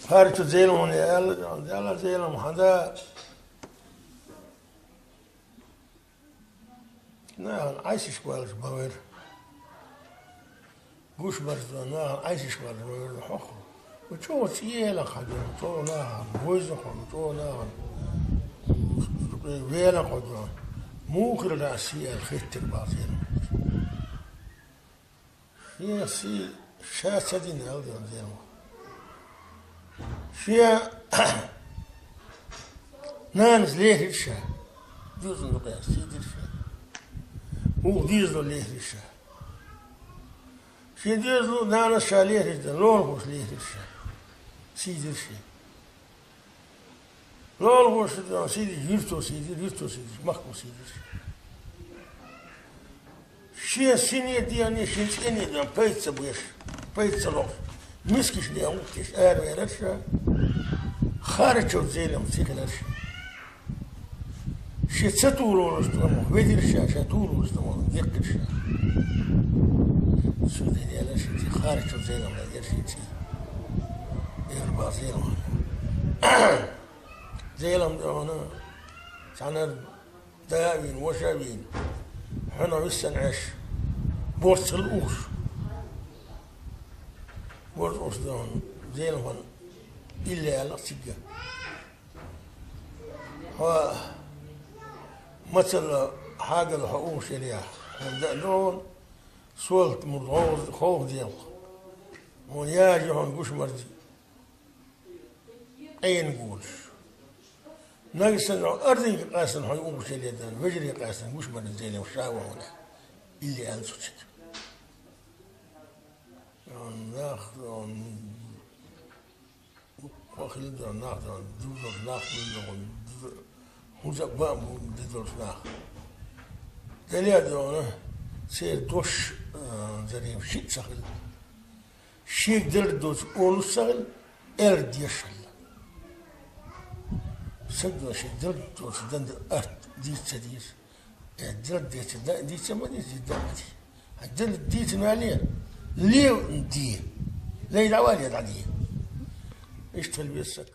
فارتو زيلهم يلا زيلهم هذا نا عايش شوال باور قوش برضو نا عايش شوال باور حخ وشو تيلا خدوا شو نا بوزخون شو نا ويلا خدوا مو كل راسي الخيط الباطل هي سي شاسة دين ألدون زينو شيا نانس ليه الشا ديزن لقيا سيد الشا هو ديزن ليه الشا شي ديزن نانس شا ليه الشا لولغوش ليه الشا سيد الشا لولغوش سيد يرتو مخكو سيد الشا شيا سيني دياني شيني ديان بيتسا بويش بيتسا لوش مسكش لي أوكتش ويرشا خارج زيلم سيكلرشا شي تساتولو نستمو ويدرشا شاتولو نستمو يقرشا سودي ديالشا تي خارج زيلم لا يرشي تي يربا زيلم زيلم دونا سانا داوين وشاوين حنا وسنعش بورس الأوش بورس دون زيلم إلا على سجى هو مثل حاجة الحقوق شريعة دون سولت مرغوز خوف ديال ونياجي هون قوش مرجي أي نقولش ناقصن أرضي قاسن حقوق شريعة وجري قاسن قوش مرجي زيني وشاوة هنا إلا على سجى ناخذ وخلد ناخذ دوزر ناخذ وزبام دوزر ناخذ دليل سير دوش زريم شيء سهل شيء دل دوش أول سهل أرد يشل سد شيء دل دوش دند أرد ديت سديس دل ديت ما ديت دلتي دل ديت مالية ليه دي لا يدعوالي يدعدي ايش تلبسك